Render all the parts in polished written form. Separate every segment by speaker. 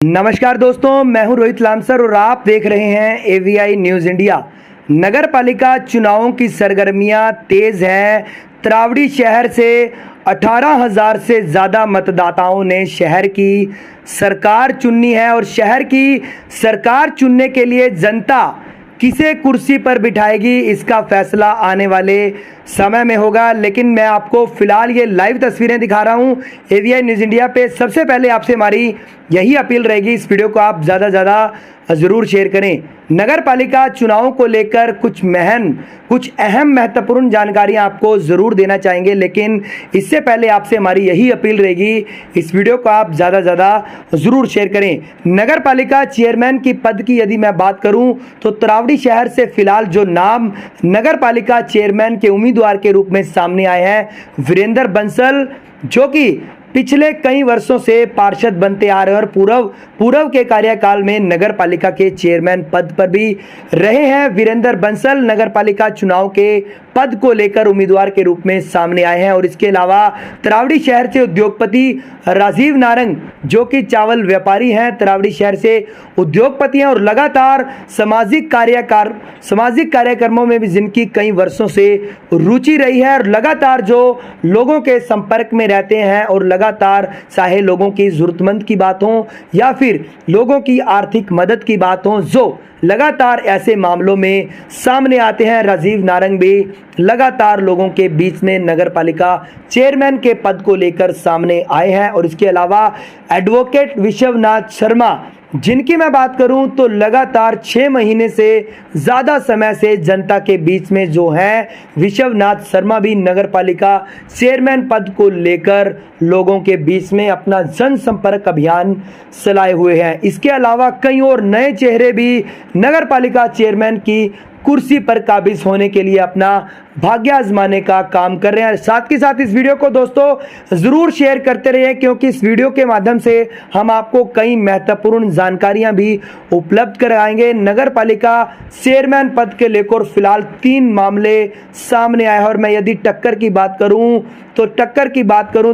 Speaker 1: नमस्कार दोस्तों, मैं हूं रोहित लामसर और आप देख रहे हैं एवीआई न्यूज़ इंडिया। नगर पालिका चुनावों की सरगर्मियां तेज हैं। तरावड़ी शहर से 18,000 से ज़्यादा मतदाताओं ने शहर की सरकार चुननी है और शहर की सरकार चुनने के लिए जनता किसे कुर्सी पर बिठाएगी इसका फैसला आने वाले समय में होगा। लेकिन मैं आपको फिलहाल ये लाइव तस्वीरें दिखा रहा हूँ एवीआई न्यूज़ इंडिया पे। सबसे पहले आपसे हमारी यही अपील रहेगी, इस वीडियो को आप ज़्यादा ज़रूर शेयर करें। नगर पालिका चुनावों को लेकर कुछ अहम महत्वपूर्ण जानकारियां आपको ज़रूर देना चाहेंगे, लेकिन इससे पहले आपसे हमारी यही अपील रहेगी, इस वीडियो को आप ज़्यादा ज़रूर शेयर करें। नगर पालिका चेयरमैन की पद की यदि मैं बात करूं तो तरावड़ी शहर से फिलहाल जो नाम नगर पालिका चेयरमैन के उम्मीदवार के रूप में सामने आए हैं वीरेंद्र बंसल, जो कि पिछले कई वर्षों से पार्षद बनते आ रहे हैं और पूर्व के कार्यकाल में नगर पालिका के चेयरमैन पद पर भी रहे हैं। वीरेंद्र बंसल नगर पालिका चुनाव के पद को लेकर उम्मीदवार के रूप में सामने आए हैं। और इसके अलावा तरावड़ी शहर से उद्योगपति राजीव नारंग, जो कि चावल व्यापारी हैं, तरावड़ी शहर से उद्योगपति हैं और लगातार सामाजिक कार्यक्रमों में भी जिनकी कई वर्षों से रुचि रही है और लगातार जो लोगों के संपर्क में रहते हैं और लगातार चाहे लोगों की जरूरतमंद की बात हो या फिर लोगों की आर्थिक मदद की बात हो, जो लगातार ऐसे मामलों में सामने आते हैं। राजीव नारंग भी लगातार लोगों के बीच में नगर पालिका चेयरमैन के पद को लेकर सामने आए हैं। और इसके अलावा एडवोकेट विश्वनाथ शर्मा, जिनकी मैं बात करूं तो लगातार 6 महीने से ज़्यादा समय से जनता के बीच में जो है विश्वनाथ शर्मा भी नगर पालिका चेयरमैन पद को लेकर लोगों के बीच में अपना जनसंपर्क अभियान चलाए हुए हैं। इसके अलावा कई और नए चेहरे भी नगर पालिका चेयरमैन की कुर्सी पर काबिज होने के लिए अपना भाग्य आजमाने का काम कर रहे हैं। साथ ही साथ इस वीडियो को दोस्तों ज़रूर शेयर करते रहिए, क्योंकि इस वीडियो के माध्यम से हम आपको कई महत्वपूर्ण जानकारियां भी उपलब्ध कराएंगे। नगर पालिका चेयरमैन पद के लेकर फिलहाल 3 मामले सामने आए हैं और मैं यदि टक्कर की बात करूं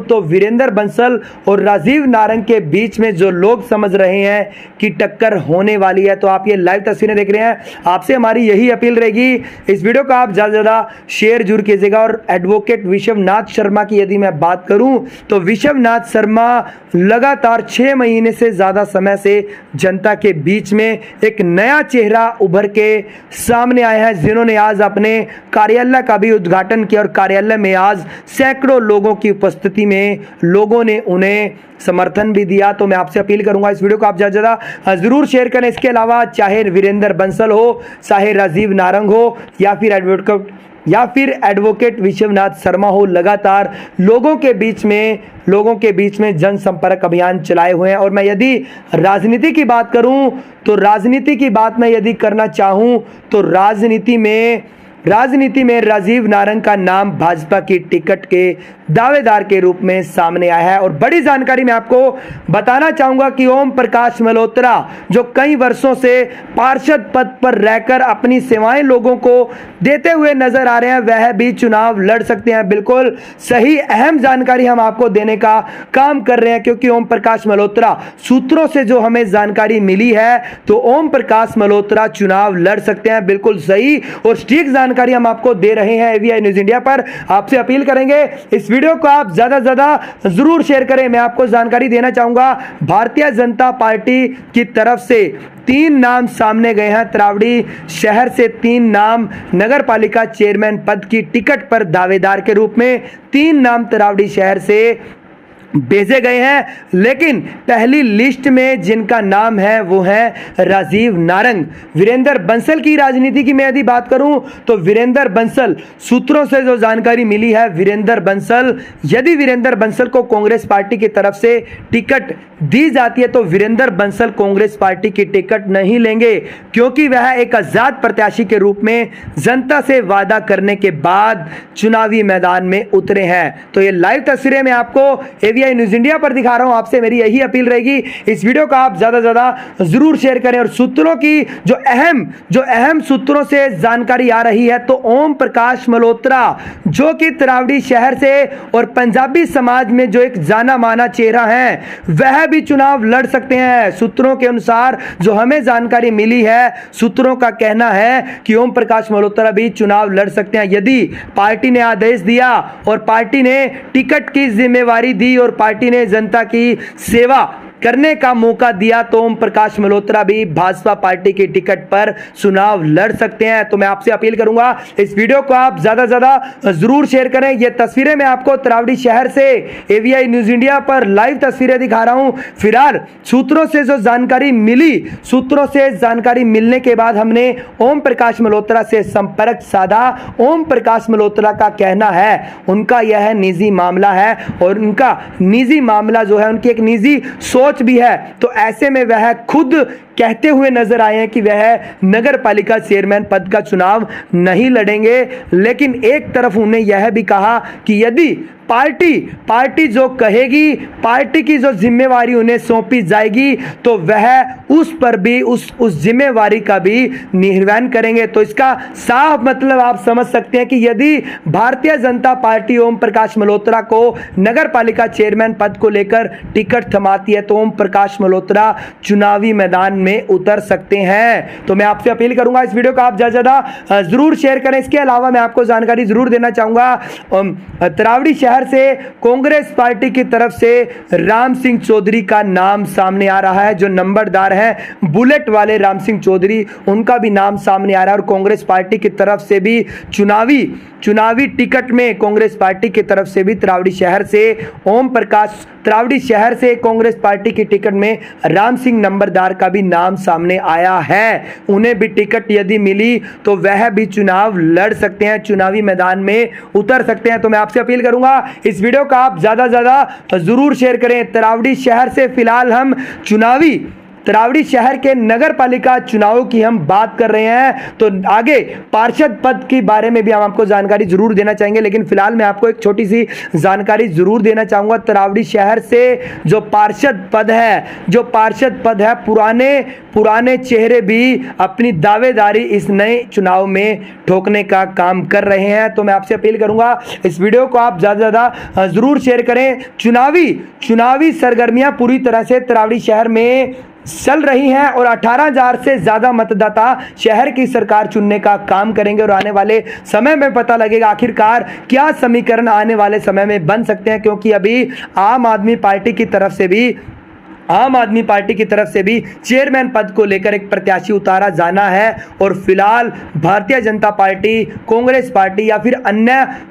Speaker 1: तो वीरेंद्र बंसल और राजीव नारंग के बीच में जो लोग समझ रहे हैं कि टक्कर होने वाली है, तो आप ये लाइव तस्वीरें देख रहे हैं, आपसे हमारी यही अपील रहेगी, इस वीडियो को आप ज़्यादा शेयर जरूर कीजिएगा। और एडवोकेट विश्वनाथ शर्मा की यदि मैं बात करूं तो विश्वनाथ शर्मा लगातार 6 महीने से ज़्यादा समय से जनता के बीच में एक नया चेहरा उभर के सामने आया है, जिन्होंने आज अपने कार्यालय का भी उद्घाटन किया और कार्यालय में आज सैकड़ों लोगों की उपस्थिति में लोगों ने उन्हें समर्थन भी दिया। तो मैं आपसे अपील करूंगा, इस वीडियो को आप ज़्यादा जरूर शेयर करें। इसके अलावा चाहे वीरेंद्र बंसल हो, चाहे राजीव नारंग हो या फिर एडवोकेट विश्वनाथ शर्मा हो, लगातार लोगों के बीच में जनसंपर्क अभियान चलाए हुए हैं। और मैं यदि राजनीति की बात करूं तो राजनीति की बात मैं यदि करना चाहूं तो राजनीति में राजीव नारंग का नाम भाजपा की टिकट के दावेदार के रूप में सामने आया है। और बड़ी जानकारी मैं आपको बताना चाहूंगा कि ओम प्रकाश मल्होत्रा, जो कई वर्षों से पार्षद पद पर रहकर अपनी सेवाएं लोगों को देते हुए नजर आ रहे हैं, वह भी चुनाव लड़ सकते हैं। बिल्कुल सही अहम जानकारी हम आपको देने का काम कर रहे हैं, क्योंकि ओम प्रकाश मल्होत्रा सूत्रों से जो हमें जानकारी मिली है तो ओम प्रकाश मल्होत्रा चुनाव लड़ सकते हैं। बिल्कुल सही और सटीक जानकारी हम आपको दे रहे हैं एवीआई न्यूज़ इंडिया पर। आपसे अपील करेंगे, इस वीडियो को आप ज़्यादा जरूर शेयर करें। मैं आपको जानकारी देना चाहूंगा, भारतीय जनता पार्टी की तरफ से 3 नाम सामने गए हैं। तरावड़ी शहर से 3 नाम नगर पालिका चेयरमैन पद की टिकट पर दावेदार के रूप में 3 नाम तरावड़ी शहर से भेजे गए हैं, लेकिन पहली लिस्ट में जिनका नाम है वो है राजीव नारंग। वीरेंद्र बंसल की राजनीति की मैं यदि बात करूं तो वीरेंद्र बंसल, सूत्रों से जो जानकारी मिली है, यदि वीरेंद्र बंसल को कांग्रेस पार्टी की तरफ से टिकट दी जाती है तो वीरेंद्र बंसल कांग्रेस पार्टी की टिकट नहीं लेंगे, क्योंकि वह एक आजाद प्रत्याशी के रूप में जनता से वादा करने के बाद चुनावी मैदान में उतरे हैं। तो ये लाइव तस्वीरें मैं आपको एवीआई न्यूज इंडिया पर दिखा रहा हूं, आपसे मेरी यही अपील रहेगी, इस वीडियो को आप ज्यादा से ज्यादा जरूर शेयर करें। और सूत्रों की जो अहम सूत्रों से जानकारी आ रही है, तो ओम प्रकाश मल्होत्रा जो कि तरावड़ी शहर से और पंजाबी समाज में जो एक जाना माना चेहरा है, वह भी चुनाव लड़ सकते हैं। सूत्रों के अनुसार जो हमें जानकारी मिली है, सूत्रों का कहना है कि ओम प्रकाश मल्होत्रा भी चुनाव लड़ सकते हैं यदि पार्टी ने आदेश दिया और पार्टी ने टिकट की जिम्मेवारी दी और पार्टी ने जनता की सेवा करने का मौका दिया, तो ओम प्रकाश मल्होत्रा भी भाजपा पार्टी की टिकट पर चुनाव लड़ सकते हैं। तो मैं आपसे अपील करूंगा, इस वीडियो को आप ज्यादा से ज्यादा जरूर शेयर करें। ये तस्वीरें मैं आपको तरावड़ी शहर से एवीआई न्यूज इंडिया पर लाइव तस्वीरें दिखा रहा हूं। फिलहाल सूत्रों से जो जानकारी मिली, सूत्रों से जानकारी मिलने के बाद हमने ओम प्रकाश मल्होत्रा से संपर्क साधा। ओम प्रकाश मल्होत्रा का कहना है उनका यह निजी मामला है और उनका निजी मामला जो है, उनकी एक निजी सोच भी है। तो ऐसे में वह खुद कहते हुए नजर आए हैं कि वह नगर पालिका चेयरमैन पद का चुनाव नहीं लड़ेंगे, लेकिन एक तरफ उन्हें यह भी कहा कि यदि पार्टी जो कहेगी, पार्टी की जो जिम्मेवारी उन्हें सौंपी जाएगी, तो वह उस पर भी उस जिम्मेवारी का भी निर्वहन करेंगे। तो इसका साफ मतलब आप समझ सकते हैं कि यदि भारतीय जनता पार्टी ओम प्रकाश मल्होत्रा को नगर पालिका चेयरमैन पद को लेकर टिकट थमाती है, तो ओम प्रकाश मल्होत्रा चुनावी मैदान में उतर सकते हैं। तो मैं आपसे अपील करूंगा, इस वीडियो को आप ज्यादा जरूर शेयर करें। इसके अलावा मैं आपको जानकारी जरूर देना चाहूंगा, तरावड़ी शहर से कांग्रेस पार्टी की तरफ से राम सिंह चौधरी का नाम सामने आ रहा है, जो नंबरदार है बुलेट वाले राम सिंह चौधरी, उनका भी नाम सामने आ रहा है। और कांग्रेस पार्टी की तरफ से भी चुनावी टिकट में कांग्रेस पार्टी की तरफ से भी तरावड़ी शहर से ओम प्रकाश, तरावड़ी शहर से कांग्रेस पार्टी की टिकट में राम सिंह नंबरदार का भी नाम सामने आया है। उन्हें भी टिकट यदि मिली तो वह भी चुनाव लड़ सकते हैं, चुनावी मैदान में उतर सकते हैं। तो मैं आपसे अपील करूंगा, इस वीडियो का आप ज्यादा जरूर शेयर करें। तरावड़ी शहर से फिलहाल हम तरावड़ी शहर के नगर पालिका चुनाव की हम बात कर रहे हैं, तो आगे पार्षद पद के बारे में भी हम आपको जानकारी जरूर देना चाहेंगे, लेकिन फिलहाल मैं आपको एक छोटी सी जानकारी जरूर देना चाहूंगा। तरावड़ी शहर से जो पार्षद पद है, पुराने चेहरे भी अपनी दावेदारी इस नए चुनाव में ठोकने का काम कर रहे हैं। तो मैं आपसे अपील करूंगा, इस वीडियो को आप ज्यादा जरूर शेयर करें। चुनावी सरगर्मियां पूरी तरह से तरावड़ी शहर में चल रही हैं और 18,000 से ज्यादा मतदाता शहर की सरकार चुनने का काम करेंगे और आने वाले समय में पता लगेगा आखिरकार क्या समीकरण आने वाले समय में बन सकते हैं, क्योंकि अभी आम आदमी पार्टी की तरफ से भी चेयरमैन पद को लेकर एक प्रत्याशी उतारा जाना है। और फिलहाल भारतीय जनता पार्टी, कांग्रेस पार्टी या फिर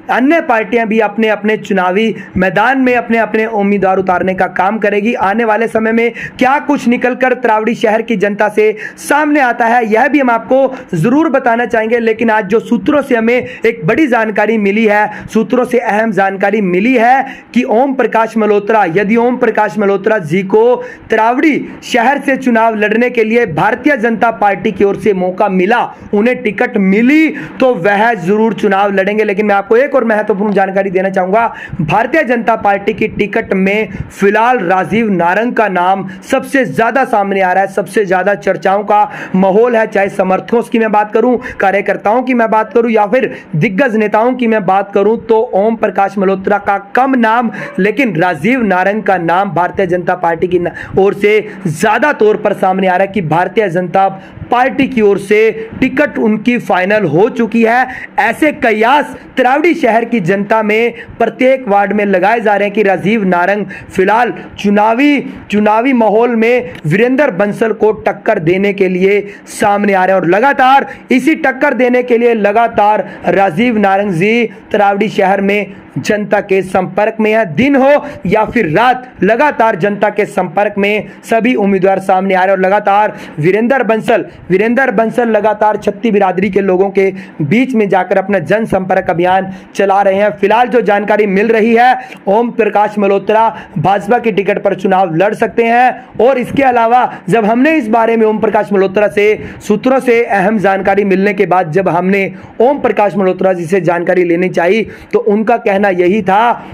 Speaker 1: अन्य पार्टियां भी अपने अपने चुनावी मैदान में अपने अपने उम्मीदवार उतारने का काम करेगी। आने वाले समय में क्या कुछ निकलकर तरावड़ी शहर की जनता से सामने आता है, यह भी हम आपको जरूर बताना चाहेंगे। लेकिन आज जो सूत्रों से हमें एक बड़ी जानकारी मिली है, सूत्रों से अहम जानकारी मिली है कि यदि ओम प्रकाश मल्होत्रा जी को तरावड़ी शहर से चुनाव लड़ने के लिए भारतीय जनता पार्टी की ओर से मौका मिला, उन्हें टिकट मिली, तो वह जरूर चुनाव लड़ेंगे। लेकिन मैं आपको एक और महत्वपूर्ण जानकारी देना चाहूंगा, भारतीय जनता पार्टी की टिकट में फिलहाल राजीव नारंग का नाम सबसे ज्यादा सामने आ रहा है, सबसे ज्यादा चर्चाओं का माहौल है। चाहे समर्थकों की मैं बात करूं, कार्यकर्ताओं की मैं बात करूं या फिर दिग्गज नेताओं की मैं बात करूं, तो ओम प्रकाश मल्होत्रा का कम नाम, लेकिन राजीव नारंग का नाम भारतीय जनता पार्टी की ओर से ज्यादा तौर पर सामने आ रहा है कि भारतीय जनता पार्टी की ओर से टिकट उनकी फाइनल हो चुकी है। ऐसे कयास तरावड़ी शहर की जनता में प्रत्येक वार्ड में लगाए जा रहे हैं कि राजीव नारंग फिलहाल चुनावी माहौल में वीरेंद्र बंसल को टक्कर देने के लिए सामने आ रहे हैं। और लगातार इसी टक्कर देने के लिए लगातार राजीव नारंग जी तरावड़ी शहर में जनता के संपर्क में है। दिन हो या फिर रात, लगातार जनता के संपर्क में सभी उम्मीदवार सामने आ रहे हैं। और लगातार वीरेंद्र बंसल लगातार छत्ती बिरादरी के लोगों के बीच में जाकर अपना जनसंपर्क अभियान चला रहे हैं। फिलहाल जो जानकारी मिल रही है, ओम प्रकाश मल्होत्रा भाजपा की टिकट पर चुनाव लड़ सकते हैं। और इसके अलावा जब हमने इस बारे में ओम प्रकाश मल्होत्रा से सूत्रों से अहम जानकारी मिलने के बाद जब हमने ओम प्रकाश मल्होत्रा जी से जानकारी लेनी चाहिए, तो उनका कहना यही था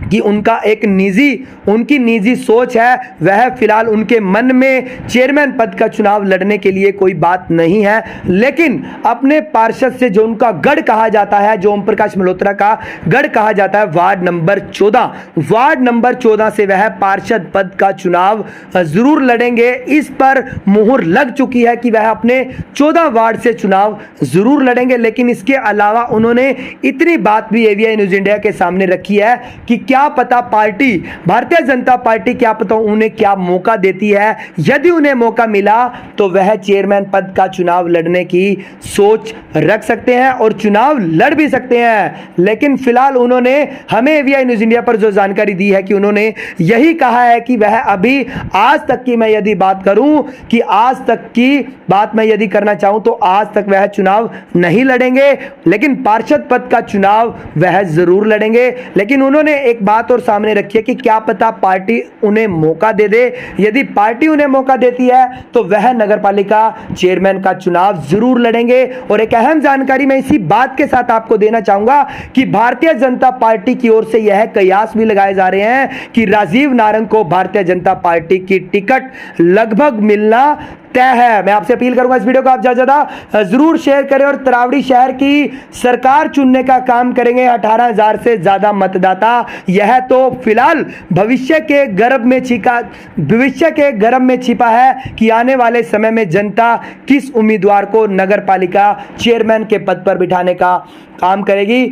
Speaker 1: कि उनकी निजी सोच है, वह फिलहाल उनके मन में चेयरमैन पद का चुनाव लड़ने के लिए कोई बात नहीं है। लेकिन अपने पार्षद से जो उनका गढ़ कहा जाता है, जो ओम प्रकाश मल्होत्रा का गढ़ कहा जाता है, वार्ड नंबर 14 से वह पार्षद पद का चुनाव जरूर लड़ेंगे। इस पर मुहर लग चुकी है कि वह अपने 14 वार्ड से चुनाव जरूर लड़ेंगे। लेकिन इसके अलावा उन्होंने इतनी बात भी एवीआई न्यूज इंडिया के सामने रखी है कि क्या पता पार्टी, भारतीय जनता पार्टी क्या पता उन्हें क्या मौका देती है। यदि उन्हें मौका मिला तो वह चेयरमैन पद का चुनाव लड़ने की सोच रख सकते हैं और चुनाव लड़ भी सकते हैं। लेकिन फिलहाल उन्होंने हमें एवीआई न्यूज इंडिया पर जो जानकारी दी है कि उन्होंने यही कहा है कि वह अभी आज तक की मैं यदि बात करूं कि आज तक की बात मैं यदि करना चाहूं तो आज तक वह चुनाव नहीं लड़ेंगे, लेकिन पार्षद पद का चुनाव वह जरूर लड़ेंगे। लेकिन उन्होंने एक बात और सामने रखी है कि क्या पता पार्टी उन्हें मौका दे दे। यदि पार्टी उन्हें मौका देती है तो वह नगरपालिका चेयरमैन का चुनाव जरूर लड़ेंगे। और एक अहम जानकारी मैं इसी बात के साथ आपको देना चाहूंगा कि भारतीय जनता पार्टी की ओर से यह कयास भी लगाए जा रहे हैं कि राजीव नारंग को भारतीय जनता पार्टी की टिकट लगभग मिलना तय है। मैं आपसे अपील करूंगा इस वीडियो को आप ज्यादा जरूर शेयर करें और तरावड़ी शहर की सरकार चुनने का काम करेंगे 18,000 से ज्यादा मतदाता। यह तो फिलहाल भविष्य के गर्भ में छिपा है कि आने वाले समय में जनता किस उम्मीदवार को नगरपालिका चेयरमैन के पद पर बिठाने का काम करेगी।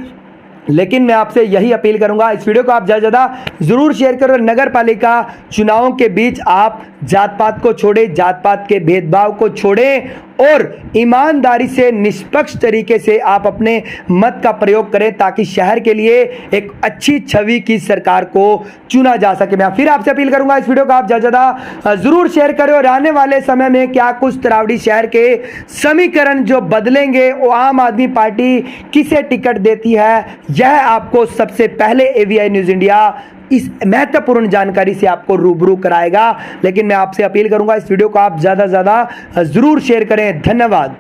Speaker 1: लेकिन मैं आपसे यही अपील करूंगा, इस वीडियो को आप ज़्यादा जरूर शेयर करो। नगर पालिका चुनावों के बीच आप जात पात को छोड़ें, जात पात के भेदभाव को छोड़ें और ईमानदारी से निष्पक्ष तरीके से आप अपने मत का प्रयोग करें ताकि शहर के लिए एक अच्छी छवि की सरकार को चुना जा सके। मैं फिर आपसे अपील करूंगा, इस वीडियो को आप ज़्यादा जरूर शेयर करें और आने वाले समय में क्या कुछ तरावड़ी शहर के समीकरण जो बदलेंगे, वो आम आदमी पार्टी किसे टिकट देती है, यह आपको सबसे पहले एवीआई न्यूज इंडिया इस महत्वपूर्ण जानकारी से आपको रूबरू कराएगा। लेकिन मैं आपसे अपील करूंगा, इस वीडियो को आप ज़्यादा से ज़्यादा जरूर शेयर करें। धन्यवाद।